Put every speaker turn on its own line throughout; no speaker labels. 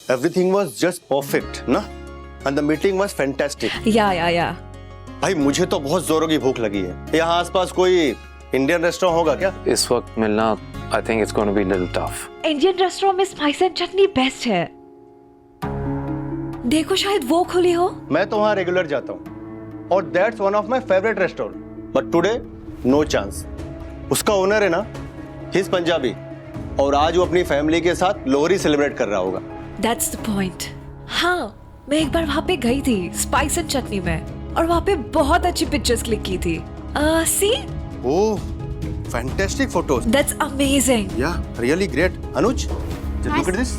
Everything was just perfect, ना? And the meeting was fantastic.
या
भाई मुझे तो बहुत जोरों की भूख लगी है। यहाँ आसपास कोई इंडियन रेस्टोरेंट होगा क्या?
इस वक्त मिलना I think it's going to be a little tough.
Indian restaurant में स्पाइस एंड चटनी बेस्ट है। देखो शायद वो खुली हो।
मैं तो वहाँ रेगुलर जाता हूँ और that's one of my favorite restaurant. But today no chance. उसका ओनर है ना, he's पंजाबी और आज वो अपनी फैमिली के साथ लोहरी सेलिब्रेट कर रहा होगा।
That's the point. हाँ, मैं एक बार वहाँ पे गई थी स्पाइस एंड चटनी में और वहाँ पे बहुत अच्छी पिक्चर्स क्लिक की थी। See?
Oh, fantastic photos.
That's amazing.
Yeah, really great. Anuj, just look at this.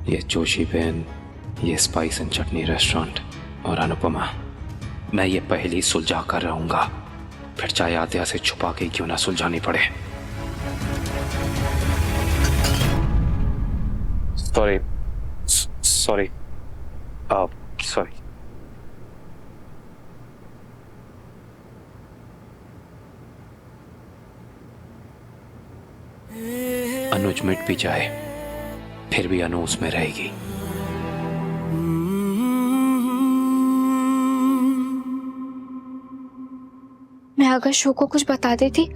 ये जोशी बहन, ये स्पाइस एंड चटनी रेस्टोरेंट और अनुपमा, मैं ये पहले ही सुलझा कर रहूंगा, फिर चाहे आत्या से छुपा के क्यों ना सुलझानी पड़े। Sorry sorry sorry. अनुज मिट भी जाए फिर भी अनु उसमें रहेगी।
मैं अगर शो को कुछ बता देती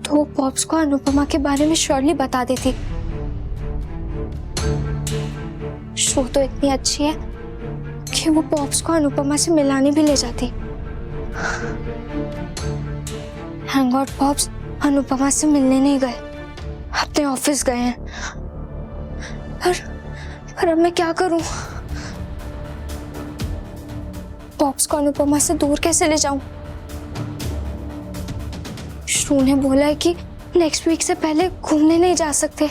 तो वो पॉप्स को अनुपमा के बारे में श्योरली बता देती। शो तो इतनी अच्छी है कि वो पॉप्स को अनुपमा से मिलाने भी ले जाती। हैंग आउट पॉप्स अनुपमा से मिलने नहीं गए, अपने ऑफिस गए हैं। पर अब मैं क्या करूं? पॉप्स को अनुपमा से दूर कैसे ले जाऊं? श्रू ने बोला है कि नेक्स्ट वीक से पहले घूमने नहीं जा सकते।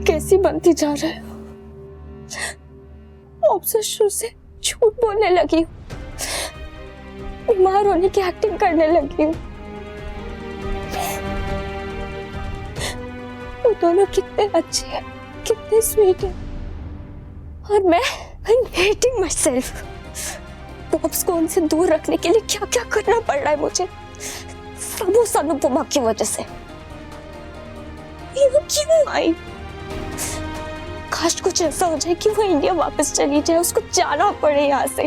कैसी बनती जा रहा है? पॉप्स श्रू से झूठ बोलने लगी हूँ, बीमार होने की एक्टिंग करने लगी हूँ। वो दोनों कितने अच्छे हैं, कितने स्वीट हैं, और मैं hating myself। पॉप्स को उनसे दूर रखने के लिए क्या क्या करना पड़ रहा है मुझे, सब उस अनुपमा की वजह से। ये क्यों आई? काश कुछ ऐसा हो जाए कि वो इंडिया वापस चली जाए, उसको जाना पड़े यहाँ से,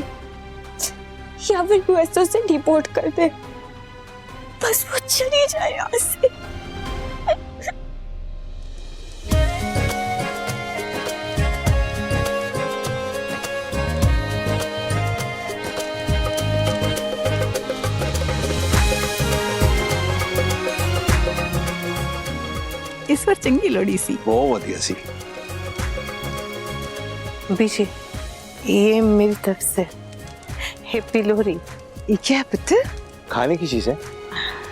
या फिर यूएसओ से डिपोर्ट कर दे, बस वो चली जाए यहाँ से।
इस बार चंगी लोड़ी सी,
बहुत बढ़िया सी।
बीजी ये मेरी तरफ से हैप्पी लोहरी। ये क्या है पुत्र?
खाने की चीज है।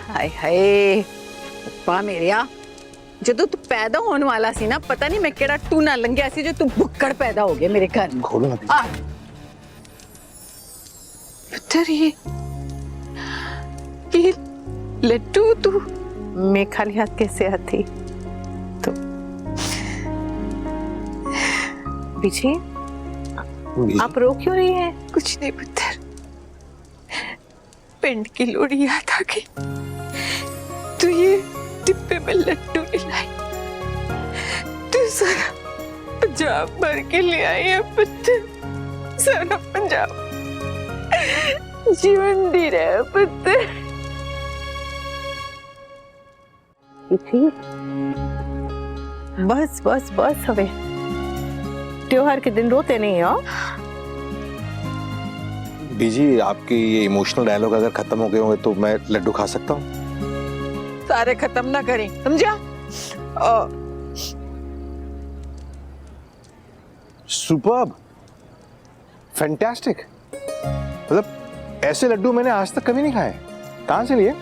हाय हाय पा मेरिया, जदों तू पैदा होने वाला सी ना, पता नहीं मैं केड़ा टूना लंघिया सी जो तू भुक्कड़ पैदा हो गया मेरे घर में।
खोलो ना।
पुत्र ये लड्डू तू मैं खाली हाथ कैसे आती? तो बीजी आप रो क्यों रही हैं? कुछ नहीं पुत्र, पिंड की लोड़ी याद आ गई। तू ये डिब्बे में लड्डू नहीं लाई, तू सारा पंजाब भर के ले आई है पुत्र, सारा पंजाब जीवन दी रहे पुत्र। बस बस बस हवे त्योहार के दिन रोते नहीं हो।
बीजी आपकी ये इमोशनल डायलॉग अगर खत्म हो गए होंगे तो मैं लड्डू खा सकता हूँ?
सारे खत्म ना करें, समझा?
Superb, fantastic. मतलब ऐसे लड्डू मैंने आज तक कभी नहीं खाए। कहाँ से लिए?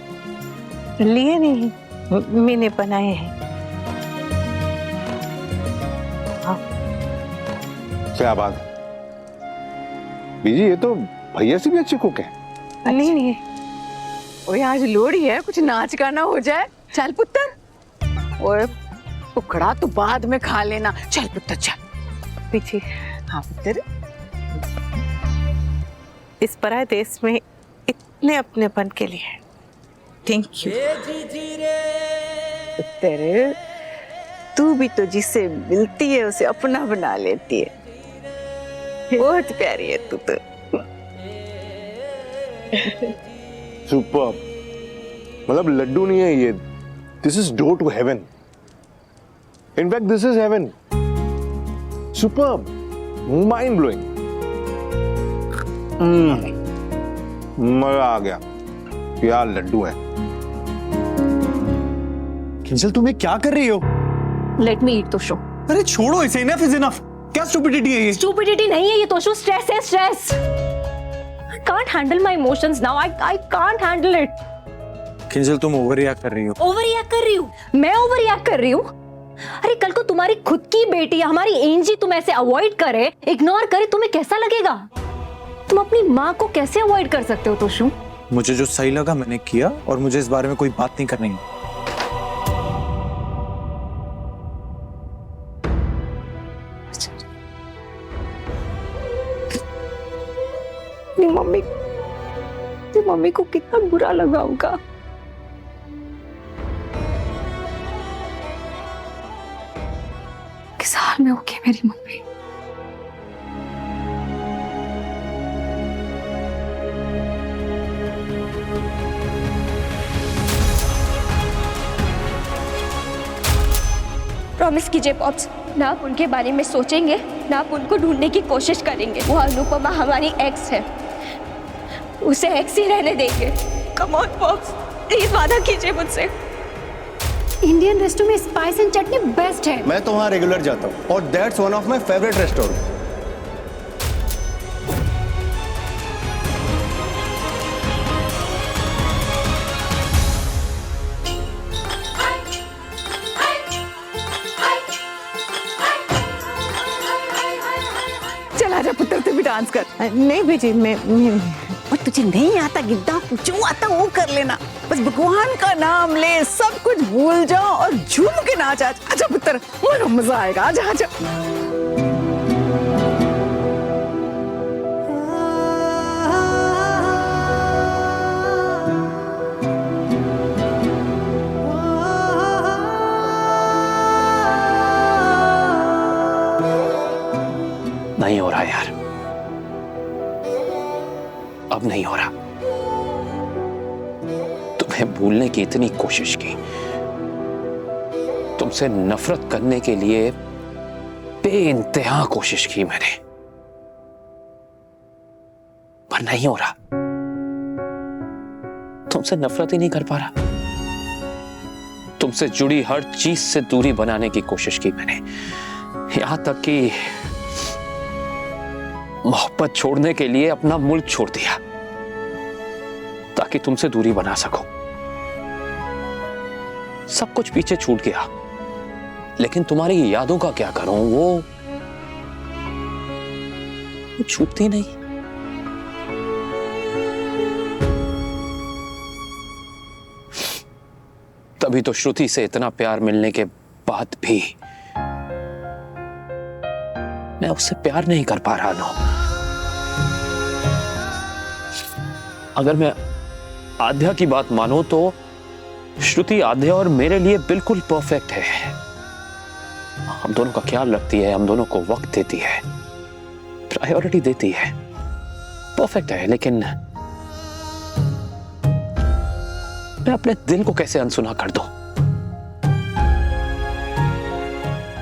लिए नहीं, मैंने बनाए हैं। हाँ।
क्या बात, बीजी ये तो भैया से भी अच्छी कुक है।
नहीं नहीं, ओए आज लोहड़ी है, कुछ नाच गाना हो जाए। चल पुत्र। ओए उखड़ा तो बाद में खा लेना। चल पुत्र चल पीछे। हाँ पुत्र, इस पराये देश में इतने अपनेपन के लिए थैंक यू। पुत्र, तू भी तो जिससे मिलती है उसे अपना बना लेती है। बहुत प्यारी है तू तो।
सुपर, मतलब लड्डू नहीं है ये, this is door to heaven. In fact this is heaven. Super, mind blowing. मजा आ गया यार, लड्डू है।
किंजल तुम्हें क्या कर रही हो?
लेट मी ईट तोशु।
अरे छोड़ो इसे, इनफ इज इनफ। क्या स्टुपिडिटी है ये?
स्टूपिडिटी नहीं है ये तोशु, स्ट्रेस है stress. I can't handle my emotions now. I can't handle it.
Kinjal तुम ओवर रिएक्ट कर रही हो।
ओवर रिएक्ट कर रही हूँ? मैं ओवर रिएक्ट कर रही हूँ? अरे कल को तुम्हारी खुद की बेटी हमारी एंजी तुम ऐसे अवॉइड करे, इग्नोर करे, तुम्हें कैसा लगेगा? तुम अपनी माँ को कैसे अवॉइड कर सकते हो तोशु?
मुझे जो सही लगा मैंने किया और मुझे इस बारे में कोई बात नहीं करनी।
मम्मी को कितना बुरा लगा होगा। किस हाल में होगी मेरी मम्मी? प्रॉमिस कीजिए पॉप्स, ना आप उनके बारे में सोचेंगे, ना आप उनको ढूंढने की कोशिश करेंगे। वो अनुपमा हमारी एक्स है, उसे एक्स ही रहने देंगे। कम ऑन पॉप्स, प्लीज वादा कीजिए मुझसे। इंडियन रेस्टोरेंट में स्पाइस एंड चटनी बेस्ट है।
मैं तो वहाँ रेगुलर जाता हूँ और that's one of my favourite restaurant.
चल आजा पुत्र, तू भी डांस कर। नहीं बेटी, मैं और तुझे नहीं आता गिद्दा, जो आता वो कर लेना। बस भगवान का नाम ले, सब कुछ भूल जाओ और झूम के नाच। आजा पुत्र, बड़ा मजा आएगा। आजा आजा।
नहीं हो रहा यार, अब नहीं हो रहा। तुम्हें भूलने की इतनी कोशिश की, तुमसे नफरत करने के लिए बेइंतहा कोशिश की मैंने, पर नहीं हो रहा। तुमसे नफरत ही नहीं कर पा रहा। तुमसे जुड़ी हर चीज से दूरी बनाने की कोशिश की मैंने, यहां तक कि मोहब्बत छोड़ने के लिए अपना मुल्क छोड़ दिया ताकि तुमसे दूरी बना सको। सब कुछ पीछे छूट गया, लेकिन तुम्हारी यादों का क्या करूं? वो छूटती नहीं। तभी तो श्रुति से इतना प्यार मिलने के बाद भी मैं उससे प्यार नहीं कर पा रहा ना। अगर मैं आध्या की बात मानो तो श्रुति आध्या और मेरे लिए बिल्कुल परफेक्ट है। हम दोनों का ख्याल रखती है, हम दोनों को वक्त देती है, प्रायोरिटी देती है, परफेक्ट है। लेकिन मैं अपने दिल को कैसे अनसुना कर दूं?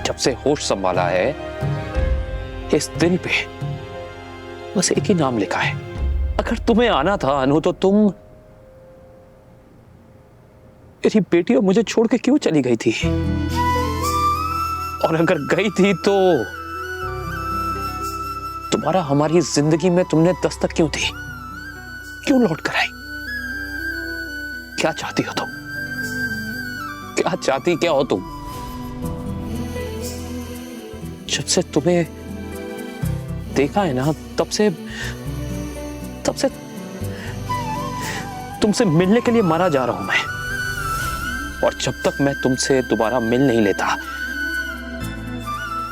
जब से होश संभाला है, इस दिल पे बस एक ही नाम लिखा है। अगर तुम्हें आना था अनु, तो तुम मेरी बेटी और मुझे छोड़ के क्यों चली गई थी? और अगर गई थी तो तुम्हारा हमारी जिंदगी में तुमने दस्तक क्यों दी? क्यों लौट कर आई? क्या चाहती हो तुम? क्या चाहती क्या हो तुम? जब से तुम्हें देखा है ना, तब से तुमसे मिलने के लिए मरा जा रहा हूं मैं। और जब तक मैं तुमसे दोबारा मिल नहीं लेता,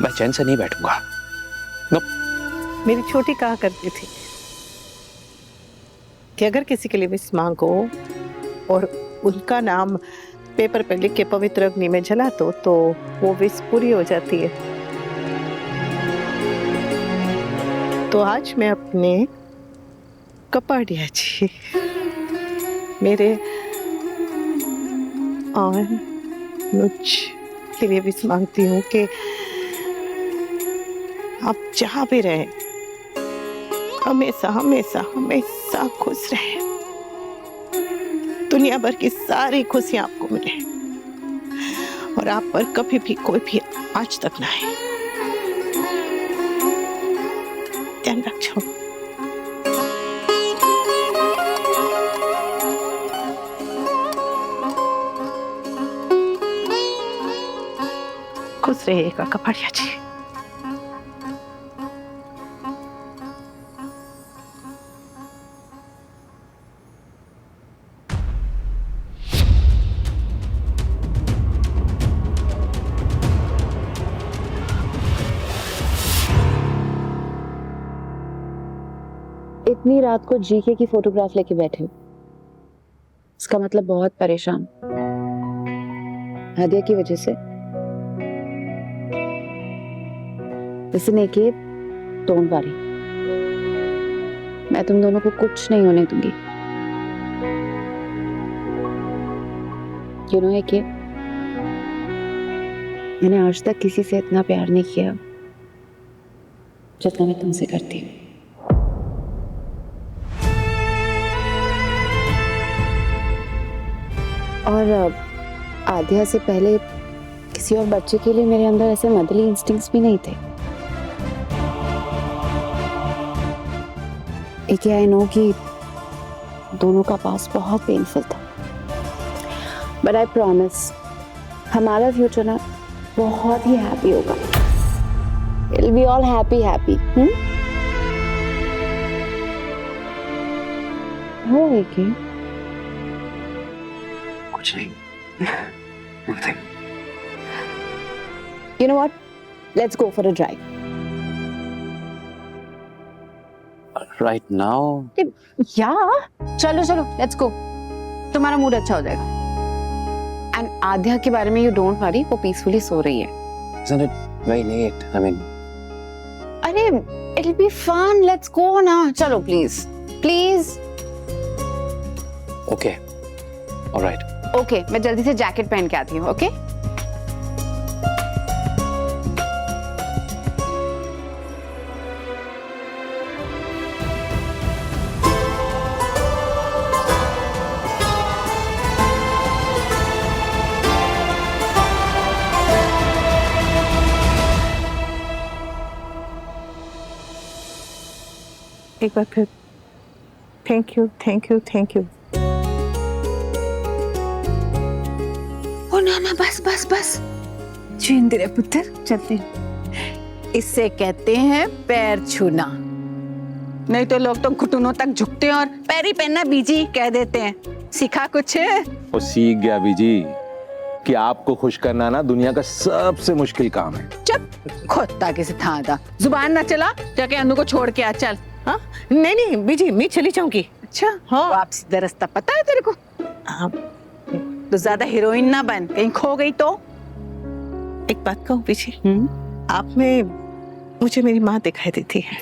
मैं चैन से नहीं बैठूंगा। नो।
मेरी छोटी कहा करती थी कि अगर किसी के लिए विश मांगो और उनका नाम पेपर पे लिख के पवित्र अग्नि में जला दो तो वो विश पूरी हो जाती है। तो आज मैं अपने कपाड़िया जी, मेरे और नुच के लिए विश मांगती हूँ कि आप जहाँ भी रहे हमेशा हमेशा हमेशा खुश रहे, दुनिया भर की सारी खुशियां आपको मिले और आप पर कभी भी कोई भी आज तक ना आए। ध्यान रखो। खुश रहिएगा कपाड़िया जी।
इतनी रात को जीके की फोटोग्राफ लेके बैठे हो, इसका मतलब बहुत परेशान। हादिया की वजह से। Listen, एके, डोंट वरी, मैं तुम दोनों को कुछ नहीं होने दूंगी। You know, एके, मैंने आज तक किसी से इतना प्यार नहीं किया जितना मैं तुमसे करती हूँ। और आद्या से पहले किसी और बच्चे के लिए मेरे अंदर ऐसे मदरली इंस्टिंक्ट्स भी नहीं थे। एक आई नो कि दोनों का पास बहुत पेनफुल था, बट आई प्रॉमिस हमारा फ्यूचर ना बहुत ही हैप्पी होगा। It'll be all happy happy। हो एके?
कुछ नहीं। Nothing।
You know what? Let's go for a drive।
Right now?
या चलो चलो लेट्स गो, तुम्हारा मूड अच्छा हो जाएगा। एंड आद्या के बारे में यू डोंट वरी, वो पीसफुली सो रही है।
Isn't it very late? I mean,
अरे it'll be fun, let's go ना, चलो please please.
okay, all right।
Okay, मैं जल्दी से जैकेट पहन के आती हूँ। ओके
एक बार फिर thank you thank you thank you.
ओ नाना बस बस बस, छीन रे पुत्र, चलते हैं। इससे कहते हैं पैर छूना, नहीं तो लोग तो घुटनों तक झुकते हैं और पैरी पहनना बीजी कह देते हैं। सीखा कुछ?
वो सीख गया बीजी कि आपको खुश करना ना दुनिया का सबसे मुश्किल काम है।
चुप, खोता किसे था था, जुबान ना चला, जाके अनु को छोड़ के आ। चल।
हाँ नहीं नहीं बीजी, मैं चली जाऊंगी।
अच्छा
हाँ।
वापसी का रास्ता पता है तेरे को?
आप
तो ज्यादा हीरोइन ना बन, कहीं खो गई तो।
एक बात कहूँ बीजी, आप में मुझे मेरी माँ दिखाई देती है।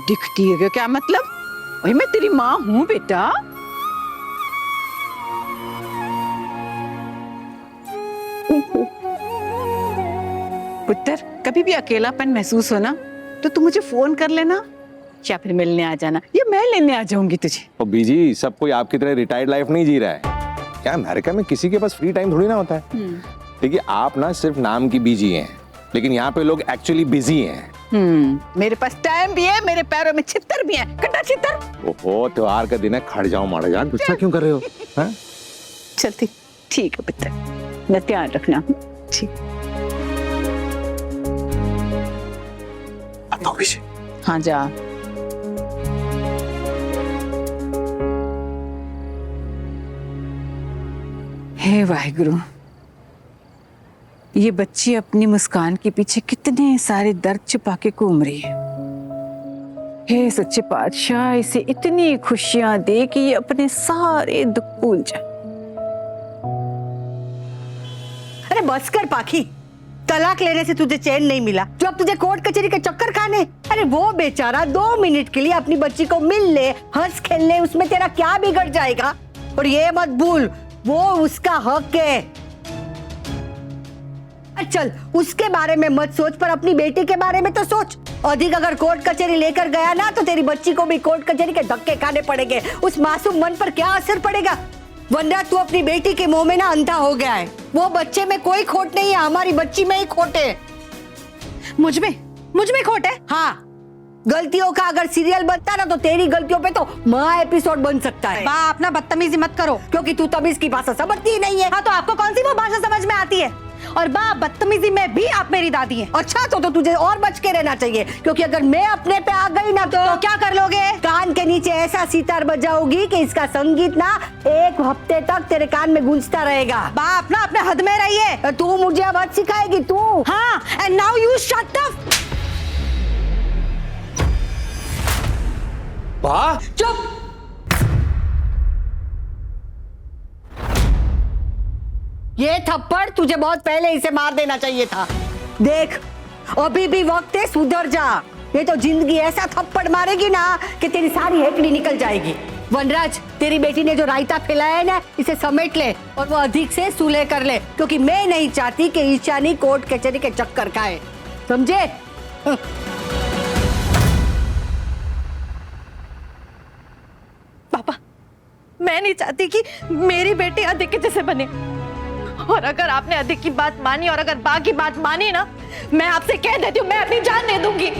दिखती है क्या मतलब? वही मैं तेरी माँ हूँ बेटा। पुत्र, कभी भी अकेलापन महसूस हो ना तो तू मुझे फोन कर लेना या फिर मिलने आ जाना, या मैं लेने आ जाऊंगी तुझे।
और बीजी सब कोई आपकी तरह रिटायर्ड लाइफ नहीं जी रहा है। क्या अमेरिका में किसी के पास फ्री टाइम थोड़ी ना होता है। देखिए आप ना सिर्फ नाम की बीजी हैं, लेकिन यहाँ पे लोग एक्चुअली बिजी हैं।
मेरे पास टाइम भी है, मेरे पैरों में छितर भी है। कटा छितर।
ओहो, त्योहार का दिन है, खड़ जाओ माड़ा जान, गुस्सा क्यों कर रहे हो? हाँ?
चलती। ठीक है पुत्र, मैं ध्यान रखना। ठीक। हाँ जा। हे वाहिगुरु,
ये बच्ची अपनी मुस्कान के पीछे कितने सारे दर्द छिपा के घूम रही है। हे सच्चे पातशाह, इसे इतनी खुशियां दे कि ये अपने सारे दुख भूल जाए।
अरे बस कर पाखी, तलाक लेने से तुझे चैन नहीं मिला जो अब तुझे कोर्ट कचहरी के चक्कर खाने। अरे वो बेचारा 2 मिनट के लिए अपनी बच्ची को मिल ले, हंस खेल ले, उसमें तेरा क्या बिगड़ जाएगा। और ये मत भूल, वो उसका हक है। चल उसके बारे में मत सोच, पर अपनी बेटी के बारे में तो सोच। अधिक अगर कोर्ट कचहरी लेकर गया ना तो तेरी बच्ची को भी कोर्ट कचहरी के धक्के खाने पड़ेंगे। उस मासूम मन पर क्या असर पड़ेगा, वरना तू अपनी बेटी के मुंह में ना अंधा हो गया है। वो बच्चे में कोई खोट नहीं है, हमारी बच्ची में ही खोट है। मुझ में खोट है? हाँ, गलतियों का अगर सीरियल बनता ना तो तेरी गलतियों पे तो माँ एपिसोड बन सकता है। बा अपना बदतमीजी मत करो, क्योंकि तू तमीज की भाषा समझती ही नहीं है। हाँ तो आपको कौन सी वो भाषा समझ में आती है? और बा बदतमीजी में भी आप मेरी दादी हैं। अच्छा तो तुझे और बच के रहना चाहिए, क्योंकि अगर मैं अपने पे आ गई ना तो क्या कर लोगे? कान के नीचे ऐसा सितार बजाओगी कि इसका संगीत ना 1 हफ्ते तक तेरे कान में गूंजता रहेगा। बा अपना अपने हद में रहिए। तू मुझे अब बात सिखाएगी तू? हाँ, and now you shut up.
बा
चुप। ये थप्पड़ तुझे बहुत पहले इसे मार देना चाहिए था। देख अभी भी वक्त है, सुधर जा। ये तो जिंदगी ऐसा थप्पड़ मारेगी ना कि तेरी सारी हेकड़ी निकल जाएगी। वनराज, तेरी बेटी ने जो रायता फैलाया है ना, इसे समेट ले और वो अधिक से सुलह कर ले, क्योंकि मैं नहीं चाहती कि ईशानी कोर्ट कचहरी के चक्कर खाए, समझे?
पापा, मैं नहीं चाहती कि मेरी बेटी अधिक के जैसे बने। और अगर आपने अधिक की बात मानी और अगर बा की बात मानी ना, मैं आपसे कह देती हूँ, मैं अपनी जान दे दूंगी।